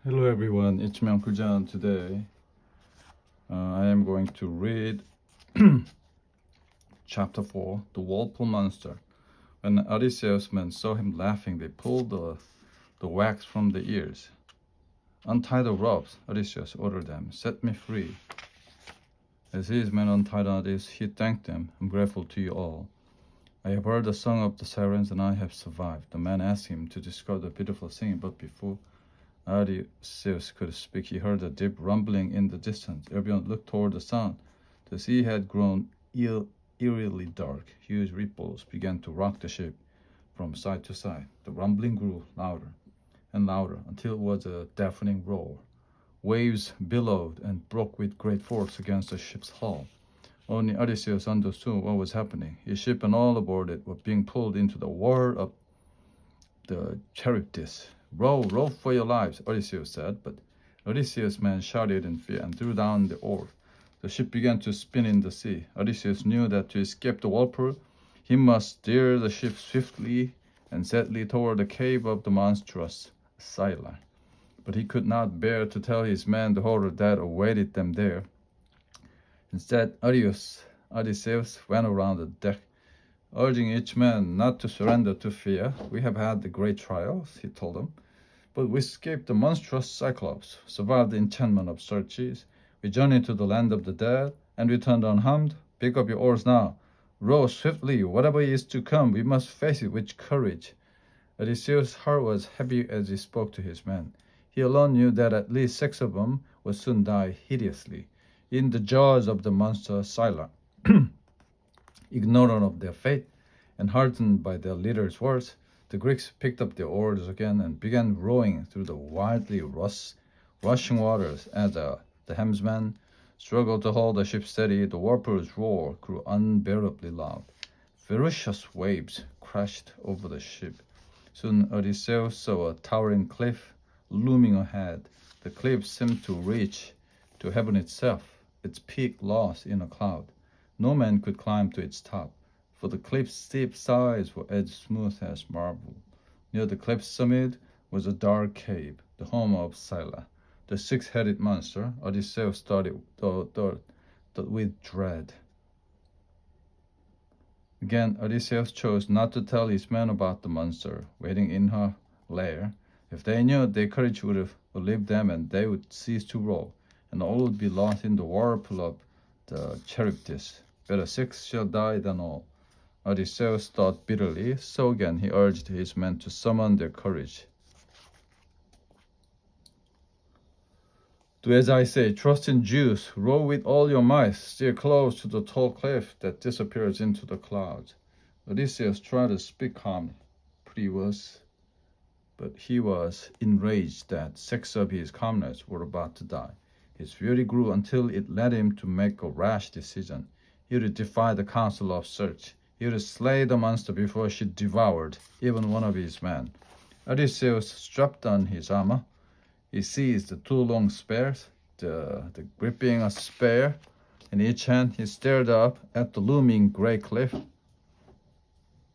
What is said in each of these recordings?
Hello everyone, it's me Uncle John. Today I am going to read chapter 4, The Whirlpool Monster. When Odysseus' men saw him laughing, they pulled the wax from the ears. "Untie the ropes," Odysseus ordered them. "Set me free." As his men untied Odysseus, he thanked them. "I'm grateful to you all. I have heard the song of the sirens and I have survived." The man asked him to describe the beautiful singing, but before Odysseus could speak, he heard a deep rumbling in the distance. Everyone looked toward the sound. The sea had grown eerily dark. Huge ripples began to rock the ship from side to side. The rumbling grew louder and louder until it was a deafening roar. Waves billowed and broke with great force against the ship's hull. Only Odysseus understood what was happening. His ship and all aboard it were being pulled into the whirl of the Charybdis. "Row, row for your lives," Odysseus said, but Odysseus' men shouted in fear and threw down the oar. The ship began to spin in the sea. Odysseus knew that to escape the whirlpool, he must steer the ship swiftly and steadily toward the cave of the monstrous Scylla. But he could not bear to tell his men the horror that awaited them there. Instead, Odysseus went around the deck, urging each man not to surrender to fear. "We have had the great trials," he told them, "but we escaped the monstrous Cyclops, survived the enchantment of Circes. We journeyed to the land of the dead, and returned unharmed. Pick up your oars now. Row swiftly. Whatever is to come, we must face it with courage." Odysseus' heart was heavy as he spoke to his men. He alone knew that at least 6 of them would soon die hideously in the jaws of the monster Scylla. Ignorant of their fate and heartened by their leader's words, the Greeks picked up their oars again and began rowing through the wildly rushing waters. As the helmsman struggled to hold the ship steady, the whirlpool's roar grew unbearably loud. Ferocious waves crashed over the ship. Soon Odysseus saw a towering cliff looming ahead. The cliff seemed to reach to heaven itself, its peak lost in a cloud. No man could climb to its top, for the cliff's steep sides were as smooth as marble. Near the cliff's summit was a dark cave, the home of Scylla, the 6-headed monster. Odysseus thought with dread. Again, Odysseus chose not to tell his men about the monster waiting in her lair. If they knew, their courage would leave them and they would cease to row, and all would be lost in the whirlpool of the Charybdis. "Better 6 shall die than all," Odysseus thought bitterly. So again he urged his men to summon their courage. "Do as I say, trust in Zeus, row with all your might, steer close to the tall cliff that disappears into the clouds." Odysseus tried to speak calmly, but he was enraged that 6 of his comrades were about to die. His fury grew until it led him to make a rash decision. He would defy the council of Circe. He would slay the monster before she devoured even one of his men. Odysseus strapped on his armor. He seized the 2 long spears, gripping a spear in each hand. He stared up at the looming gray cliff.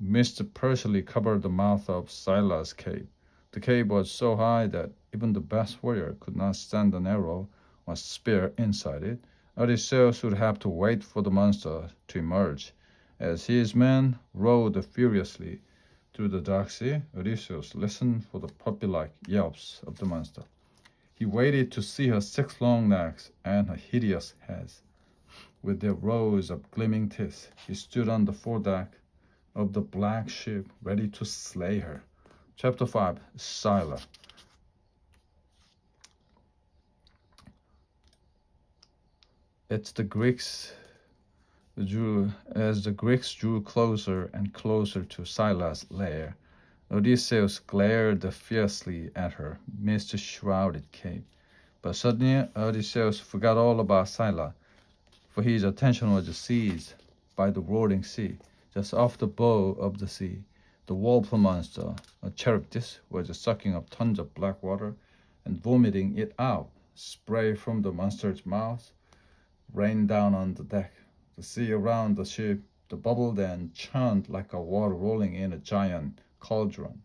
Mist partially covered the mouth of Scylla's cave. The cave was so high that even the best warrior could not stand an arrow or spear inside it. Odysseus would have to wait for the monster to emerge. As his men rowed furiously through the dark sea, Odysseus listened for the puppy-like yelps of the monster. He waited to see her 6 long legs and her hideous head, with their rows of gleaming teeth. He stood on the foredeck of the black ship, ready to slay her. Chapter 5, Scylla. As the Greeks drew closer and closer to Scylla's lair, Odysseus glared fiercely at her mist-shrouded cave. But suddenly Odysseus forgot all about Scylla, for his attention was seized by the roaring sea. Just off the bow of the sea, the whirlpool monster, a Charybdis, was sucking up tons of black water and vomiting it out. Spray from the monster's mouth rained down on the deck. The sea around the ship bubbled and churned like a water rolling in a giant cauldron.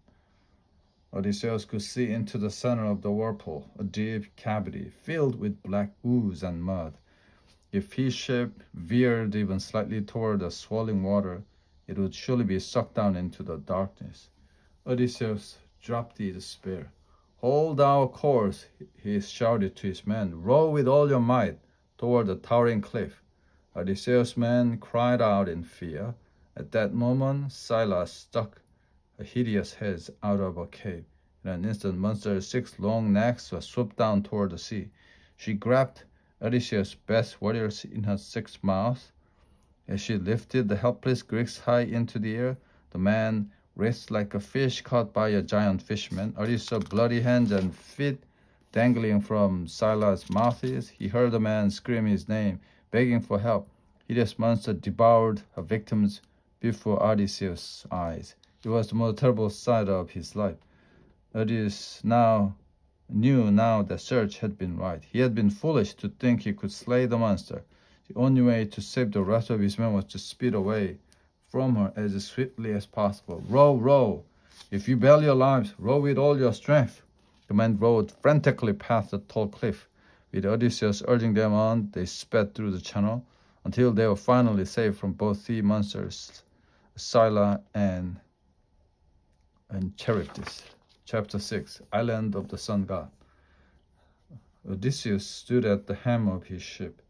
Odysseus could see into the center of the whirlpool, a deep cavity filled with black ooze and mud. If his ship veered even slightly toward the swirling water, it would surely be sucked down into the darkness. Odysseus dropped his spear. "Hold our course," he shouted to his men. "Row with all your might toward the towering cliff." Odysseus' men cried out in fear. At that moment, Scylla stuck a hideous head out of a cave. In an instant, Monster's 6 long necks were swooped down toward the sea. She grabbed Odysseus' best warriors in her 6 mouths. As she lifted the helpless Greeks high into the air, the man writhed like a fish caught by a giant fisherman. Odysseus' bloody hands and feet dangling from Scylla's mouthpiece. He heard the man scream his name, begging for help. Hideous monster devoured her victims before Odysseus' eyes. It was the most terrible sight of his life. Odysseus knew that search had been right. He had been foolish to think he could slay the monster. The only way to save the rest of his men was to speed away from her as swiftly as possible. "Row, row! If you value your lives, row with all your strength." The men rowed frantically past the tall cliff. With Odysseus urging them on, they sped through the channel until they were finally saved from both sea monsters, Scylla and Charybdis. Chapter 6. Island of the Sun God. Odysseus stood at the helm of his ship.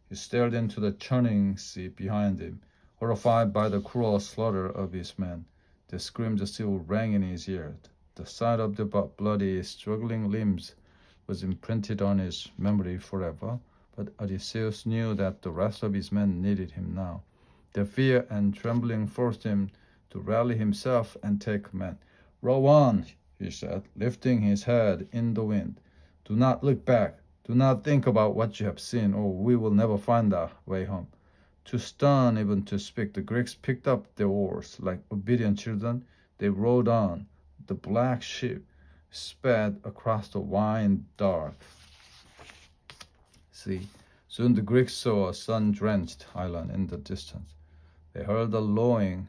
He stared into the churning sea behind him, horrified by the cruel slaughter of his men. The screams still rang in his ears. The sight of the bloody, struggling limbs was imprinted on his memory forever, but Odysseus knew that the rest of his men needed him now. Their fear and trembling forced him to rally himself and take command. "Row on," he said, lifting his head in the wind. "Do not look back. Do not think about what you have seen, or we will never find our way home." Too stunned even to speak, the Greeks picked up their oars. Like obedient children, they rowed on. The black ship sped across the wide, dark sea. Soon the Greeks saw a sun-drenched island in the distance. They heard the lowing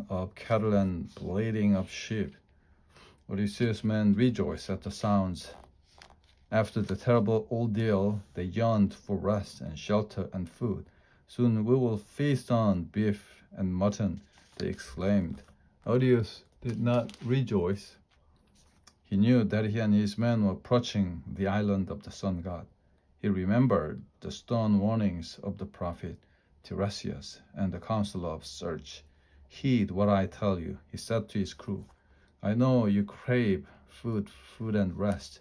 of cattle and bleating of sheep. Odysseus' men rejoiced at the sounds. After the terrible ordeal, they yearned for rest and shelter and food. "Soon we will feast on beef and mutton," they exclaimed. Odysseus did not rejoice. He knew that he and his men were approaching the island of the sun god. He remembered the stern warnings of the prophet Tiresias and the counsel of search. "Heed what I tell you," he said to his crew. "I know you crave food and rest,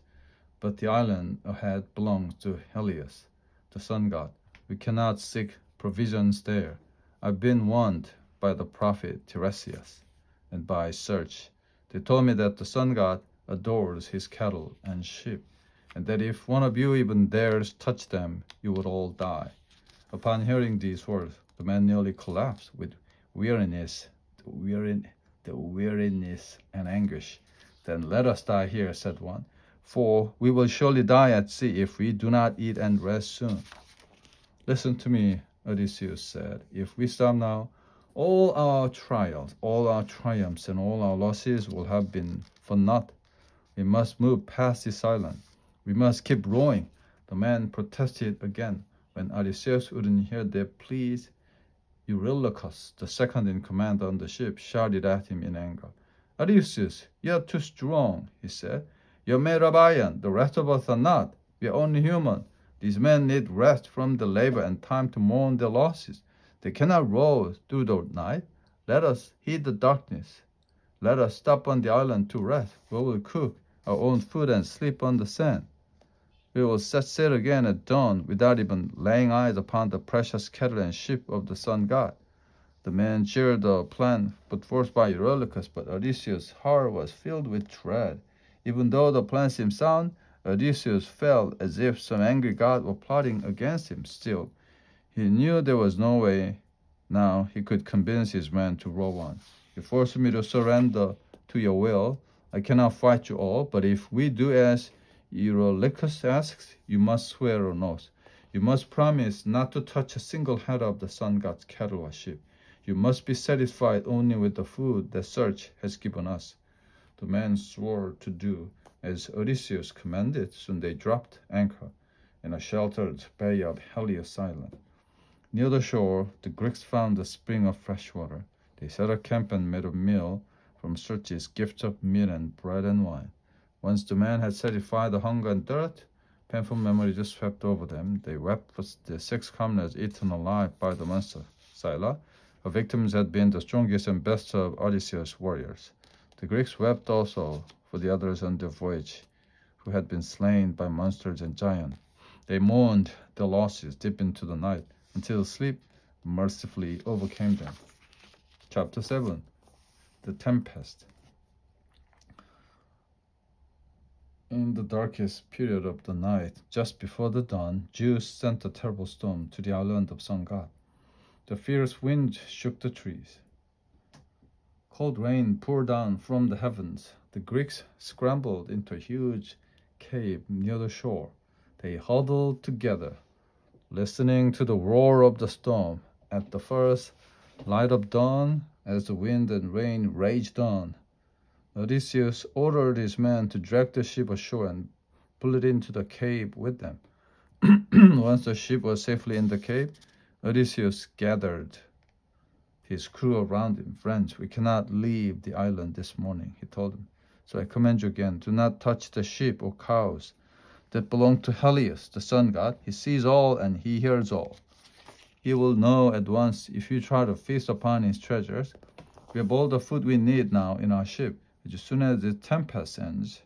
but the island ahead belongs to Helios, the sun god. We cannot seek provisions there. I've been warned by the prophet Tiresias and by search. They told me that the sun god adores his cattle and sheep, and that if one of you even dares touch them, you would all die." Upon hearing these words, the man nearly collapsed with weariness and anguish. "Then let us die here," said one, "for we will surely die at sea if we do not eat and rest soon." "Listen to me," Odysseus said. "If we stop now, all our trials, all our triumphs, and all our losses will have been for naught. We must move past this island. We must keep rowing." The man protested again. When Odysseus wouldn't hear their pleas, Eurylochus, the second in command on the ship, shouted at him in anger. "Odysseus, you are too strong," he said. "You're made of iron. The rest of us are not. We are only human. These men need rest from the labor and time to mourn their losses. They cannot row through the night. Let us heed the darkness. Let us stop on the island to rest. We will cook our own food and sleep on the sand. We will set sail again at dawn without even laying eyes upon the precious cattle and sheep of the sun god." The men cheered the plan put forth by Eurylochus, but Odysseus' heart was filled with dread. Even though the plan seemed sound, Odysseus felt as if some angry god were plotting against him. Still, he knew there was no way now he could convince his men to row on. "You force me to surrender to your will. I cannot fight you all, but if we do as Eurylochus asks, you must swear an oath. You must promise not to touch a single head of the sun god's cattle or sheep. You must be satisfied only with the food that search has given us." The men swore to do as Odysseus commanded. Soon they dropped anchor in a sheltered bay of Helios Island. Near the shore, the Greeks found a spring of fresh water. They set a camp and made a meal from Circe's gift of meat and bread and wine. Once the men had satisfied the hunger and thirst, painful memories just swept over them. They wept for the 6 comrades eaten alive by the monster. Scylla, her victims had been the strongest and best of Odysseus' warriors. The Greeks wept also for the others on their voyage, who had been slain by monsters and giants. They mourned their losses deep into the night, until sleep mercifully overcame them. Chapter 7. The Tempest. In the darkest period of the night, just before the dawn, Zeus sent a terrible storm to the island of sun god. The fierce wind shook the trees. Cold rain poured down from the heavens. The Greeks scrambled into a huge cave near the shore. They huddled together, listening to the roar of the storm. At the first light of dawn, as the wind and rain raged on, Odysseus ordered his men to drag the ship ashore and pull it into the cave with them. Once the ship was safely in the cave, Odysseus gathered his crew around him. "Friends, we cannot leave the island this morning," he told them. "So I command you again, do not touch the sheep or cows that belong to Helios, the sun god. He sees all and he hears all. He will know at once if you try to feast upon his treasures. We have all the food we need now in our ship. As soon as the tempest ends,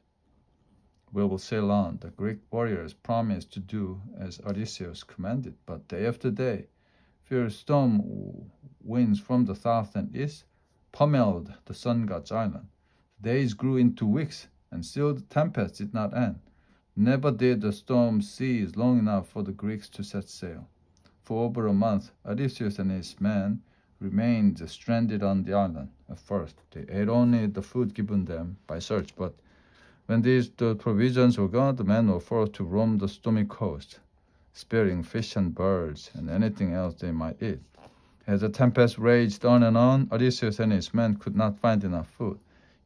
we will sail on." The Greek warriors promised to do as Odysseus commanded, but day after day, fierce storm winds from the south and east pummeled the sun god's island. The days grew into weeks, and still the tempest did not end. Never did the storm cease long enough for the Greeks to set sail. For over a month, Odysseus and his men remained stranded on the island. At first, they ate only the food given them by search, but when the provisions were gone, the men were forced to roam the stormy coast, sparing fish and birds and anything else they might eat. As the tempest raged on and on, Odysseus and his men could not find enough food.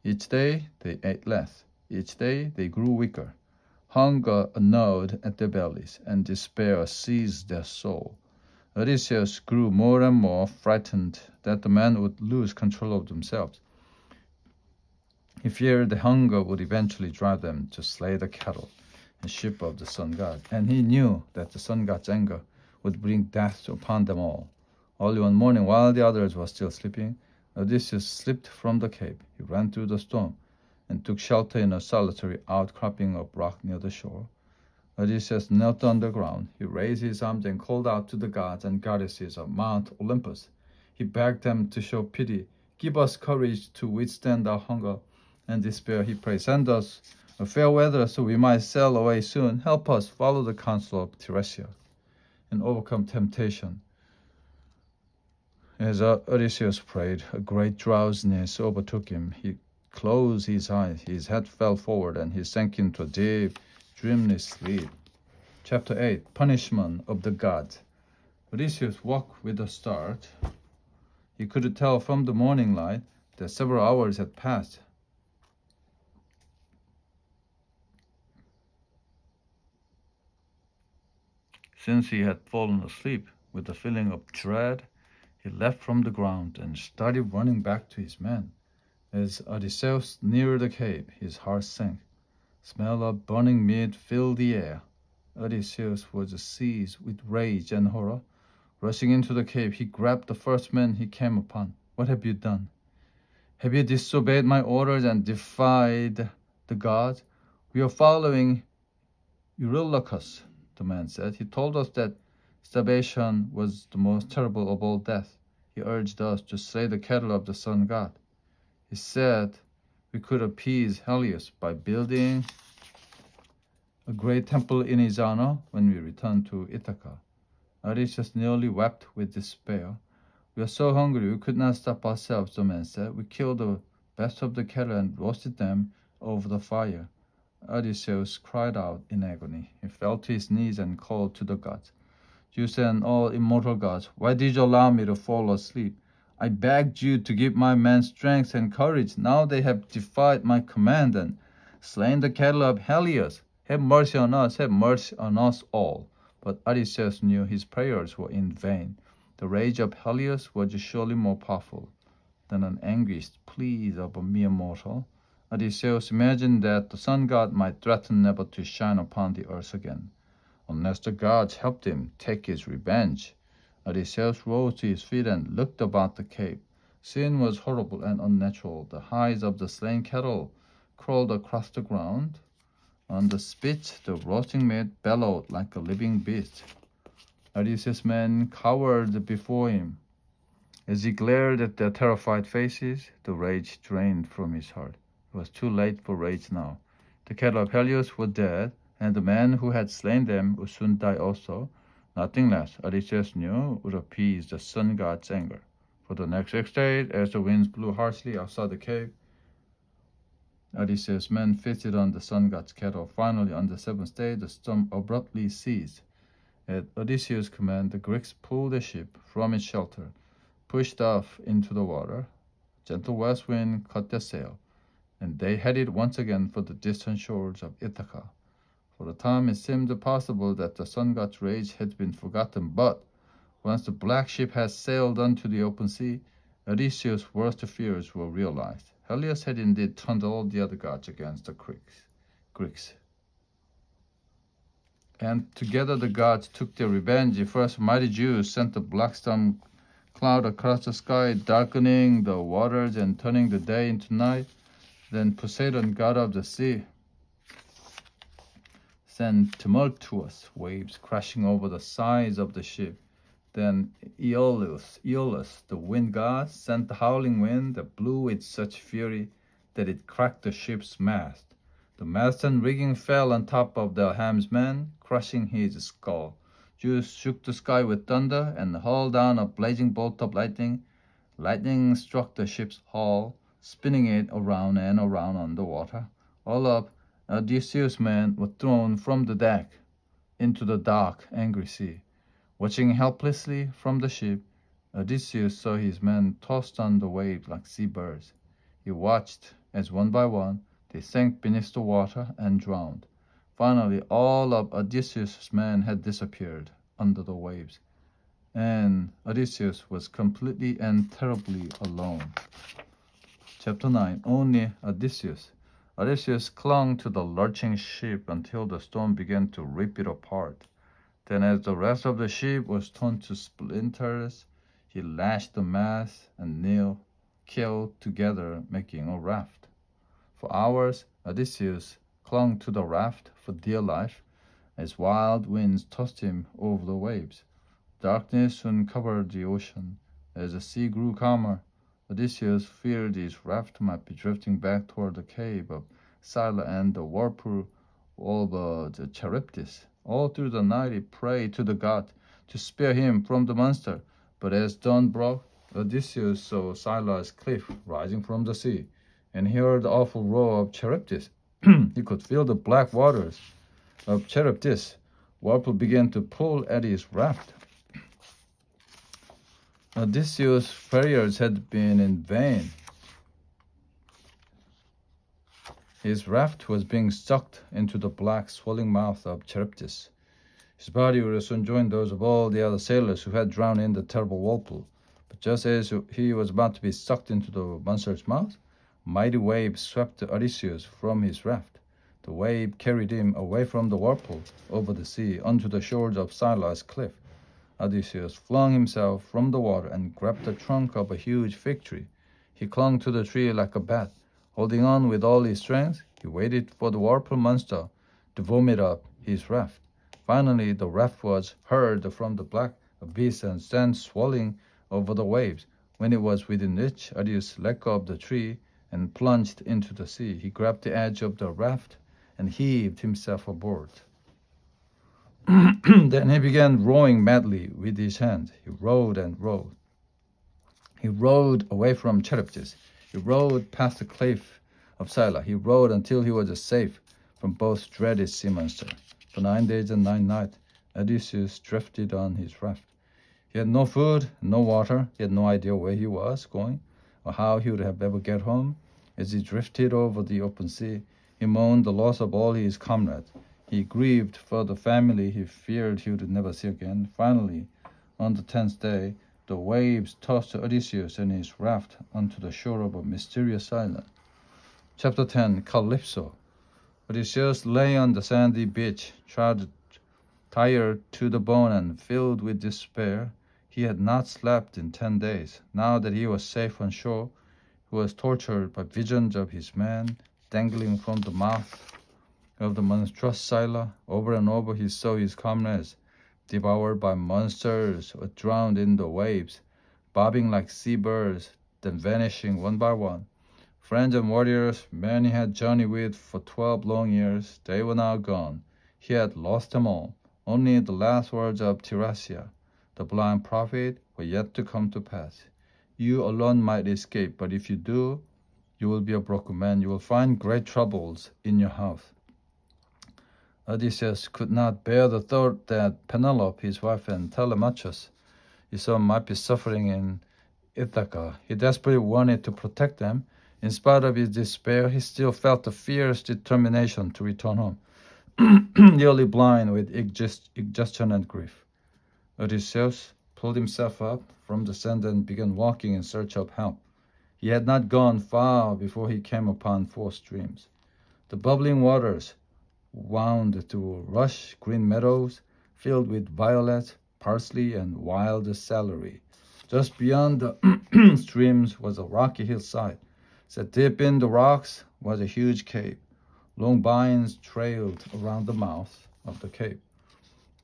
Each day they ate less. Each day they grew weaker. Hunger gnawed at their bellies, and despair seized their soul. Odysseus grew more and more frightened that the men would lose control of themselves. He feared the hunger would eventually drive them to slay the cattle and sheep of the sun god, and he knew that the sun god's anger would bring death upon them all. Early one morning, while the others were still sleeping, Odysseus slipped from the cave. He ran through the storm and took shelter in a solitary outcropping of rock near the shore. Odysseus knelt on the ground. He raised his arms and called out to the gods and goddesses of Mount Olympus. He begged them to show pity. "Give us courage to withstand our hunger and despair," he prayed. "Send us a fair weather so we might sail away soon. Help us follow the counsel of Tiresias and overcome temptation." As Odysseus prayed, a great drowsiness overtook him. He closed his eyes, his head fell forward, and he sank into a deep, dreamless sleep. Chapter 8. Punishment of the Gods. Odysseus woke with a start. He could tell from the morning light that several hours had passed. Since he had fallen asleep with a feeling of dread, he leapt from the ground and started running back to his men. As Odysseus neared the cave, his heart sank. Smell of burning meat filled the air. Odysseus was seized with rage and horror. Rushing into the cave, he grabbed the first man he came upon. "What have you done? Have you disobeyed my orders and defied the gods?" "We are following Eurylochus," the man said. "He told us that starvation was the most terrible of all death. He urged us to slay the cattle of the sun god. He said we could appease Helios by building a great temple in his honor when we returned to Ithaca." Odysseus nearly wept with despair. "We are so hungry we could not stop ourselves," the man said. "We killed the best of the cattle and roasted them over the fire." Odysseus cried out in agony. He fell to his knees and called to the gods. "Zeus and all immortal gods, why did you allow me to fall asleep? I begged you to give my men strength and courage. Now they have defied my command and slain the cattle of Helios. Have mercy on us, have mercy on us all. But Odysseus knew his prayers were in vain. The rage of Helios was surely more powerful than an anguished pleas of a mere mortal. Odysseus imagined that the sun god might threaten never to shine upon the earth again, unless the gods helped him take his revenge. Odysseus rose to his feet and looked about the cave. Scene was horrible and unnatural. The hides of the slain cattle crawled across the ground. On the spit, the roasting meat bellowed like a living beast. Odysseus' men cowered before him. As he glared at their terrified faces, the rage drained from his heart. It was too late for rage now. The cattle of Helios were dead, and the man who had slain them would soon die also. Nothing less, Odysseus knew, would appease the sun god's anger. For the next 6 days, as the winds blew harshly outside the cave, Odysseus' men feasted on the sun god's cattle. Finally, on the 7th day, the storm abruptly ceased. At Odysseus' command, the Greeks pulled the ship from its shelter, pushed off into the water. A gentle west wind cut their sail, and they headed once again for the distant shores of Ithaca. For the time it seemed possible that the sun god's rage had been forgotten, but once the black ship had sailed onto the open sea, Odysseus' worst fears were realized. Helios had indeed turned all the other gods against the Greeks. And together the gods took their revenge. First, mighty Zeus sent the black storm cloud across the sky, darkening the waters and turning the day into night. Then Poseidon, god of the sea, sent tumultuous waves crashing over the sides of the ship. Then Aeolus, the wind god, sent the howling wind that blew with such fury that it cracked the ship's mast. The mast and rigging fell on top of the helmsman, crushing his skull. Zeus shook the sky with thunder and hurled down a blazing bolt of lightning. Lightning struck the ship's hull, spinning it around and around on the water. All up, Odysseus' men were thrown from the deck into the dark, angry sea. Watching helplessly from the ship, Odysseus saw his men tossed on the waves like seabirds. He watched as one by one they sank beneath the water and drowned. Finally, all of Odysseus' men had disappeared under the waves, and Odysseus was completely and terribly alone. Chapter 9. Only Odysseus. Odysseus clung to the lurching ship until the storm began to rip it apart. Then, as the rest of the ship was torn to splinters, he lashed the mast and killed together, making a raft. For hours, Odysseus clung to the raft for dear life, as wild winds tossed him over the waves. Darkness soon covered the ocean. As the sea grew calmer, Odysseus feared his raft might be drifting back toward the cave of Scylla and the whirlpool of the Charybdis. All through the night he prayed to the god to spare him from the monster. But as dawn broke, Odysseus saw Scylla's cliff rising from the sea, and heard the awful roar of Charybdis. He could feel the black waters of Charybdis. Whirlpool began to pull at his raft. Odysseus' prayers had been in vain. His raft was being sucked into the black, swelling mouth of Charybdis. His body would soon join those of all the other sailors who had drowned in the terrible whirlpool. But just as he was about to be sucked into the monster's mouth, a mighty wave swept Odysseus from his raft. The wave carried him away from the whirlpool, over the sea, onto the shores of Scylla's cliff. Odysseus flung himself from the water and grabbed the trunk of a huge fig tree. He clung to the tree like a bat. Holding on with all his strength, he waited for the whirlpool monster to vomit up his raft. Finally, the raft was hurled from the black abyss and sent swirling over the waves. When it was within reach, Odysseus let go of the tree and plunged into the sea. He grabbed the edge of the raft and heaved himself aboard. Then he began rowing madly with his hands. He rowed and rowed. He rowed away from Charybdis. He rowed past the cliff of Scylla. He rowed until he was safe from both dreaded sea monster. For 9 days and 9 nights, Odysseus drifted on his raft. He had no food, no water. He had no idea where he was going or how he would have ever get home. As he drifted over the open sea, he mourned the loss of all his comrades. He grieved for the family he feared he would never see again. Finally, on the 10th day, the waves tossed Odysseus and his raft onto the shore of a mysterious island. Chapter 10, Calypso. Odysseus lay on the sandy beach, tired to the bone and filled with despair. He had not slept in 10 days. Now that he was safe on shore, he was tortured by visions of his men dangling from the mouth of the monstrous sailor. Over and over he saw his comrades devoured by monsters or drowned in the waves, bobbing like seabirds, then vanishing one by one. Friends and warriors, men he had journeyed with for 12 long years, they were now gone. He had lost them all. Only the last words of Tiresias, the blind prophet, were yet to come to pass. You alone might escape, but if you do, you will be a broken man. You will find great troubles in your house. Odysseus could not bear the thought that Penelope, his wife, and Telemachus, his son, might be suffering in Ithaca. He desperately wanted to protect them. In spite of his despair, he still felt a fierce determination to return home, nearly blind with exhaustion and grief. Odysseus pulled himself up from the sand and began walking in search of help. He had not gone far before he came upon 4 streams. The bubbling waters wound through lush green meadows filled with violets, parsley, and wild celery. Just beyond the streams was a rocky hillside. Set deep in the rocks was a huge cave. Long vines trailed around the mouth of the cave.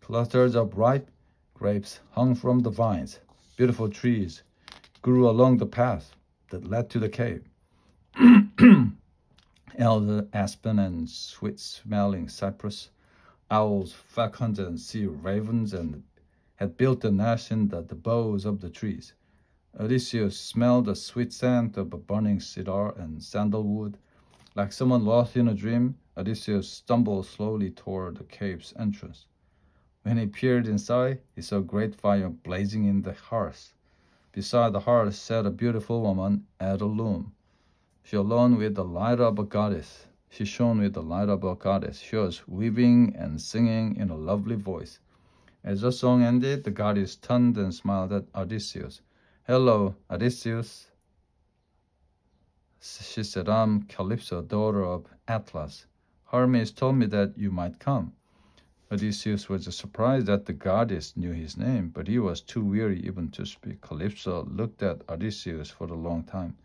Clusters of ripe grapes hung from the vines. Beautiful trees grew along the path that led to the cave. Elder aspen and sweet-smelling cypress, owls, falcons, and sea ravens had built a nest in the boughs of the trees. Odysseus smelled the sweet scent of a burning cedar and sandalwood. Like someone lost in a dream, Odysseus stumbled slowly toward the cave's entrance. When he peered inside, he saw a great fire blazing in the hearth. Beside the hearth sat a beautiful woman at a loom. She shone with the light of a goddess. She was weaving and singing in a lovely voice. As the song ended, the goddess turned and smiled at Odysseus. "Hello, Odysseus," she said. "I'm Calypso, daughter of Atlas. Hermes told me that you might come." Odysseus was surprised that the goddess knew his name, but he was too weary even to speak. Calypso looked at Odysseus for a long time.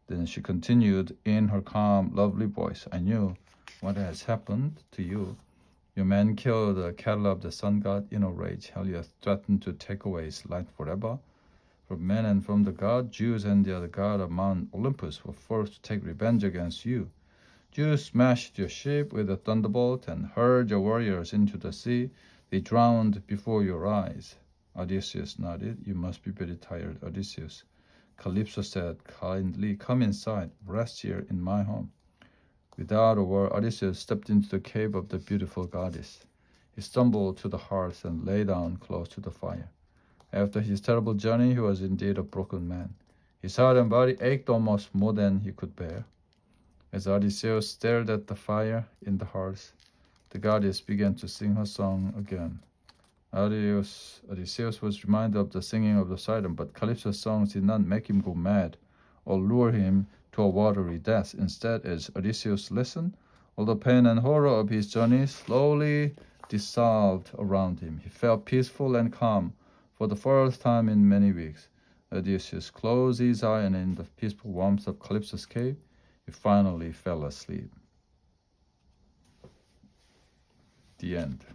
Then she continued in her calm, lovely voice, "I knew what has happened to you. Your men killed the cattle of the sun god in a rage. Helios threatened to take away his light forever. From men and from the god, Zeus and the other god of Mount Olympus were forced to take revenge against you. Zeus smashed your ship with a thunderbolt and hurled your warriors into the sea. They drowned before your eyes." Odysseus nodded. "You must be very tired, Odysseus." Calypso said kindly, "Come inside, rest here in my home." Without a word, Odysseus stepped into the cave of the beautiful goddess. He stumbled to the hearth and lay down close to the fire. After his terrible journey, he was indeed a broken man. His heart and body ached almost more than he could bear. As Odysseus stared at the fire in the hearth, the goddess began to sing her song again. Odysseus was reminded of the singing of the siren, but Calypso's songs did not make him go mad or lure him to a watery death. Instead, as Odysseus listened, all the pain and horror of his journey slowly dissolved around him. He felt peaceful and calm for the first time in many weeks. Odysseus closed his eye, and in the peaceful warmth of Calypso's cave, he finally fell asleep. The end.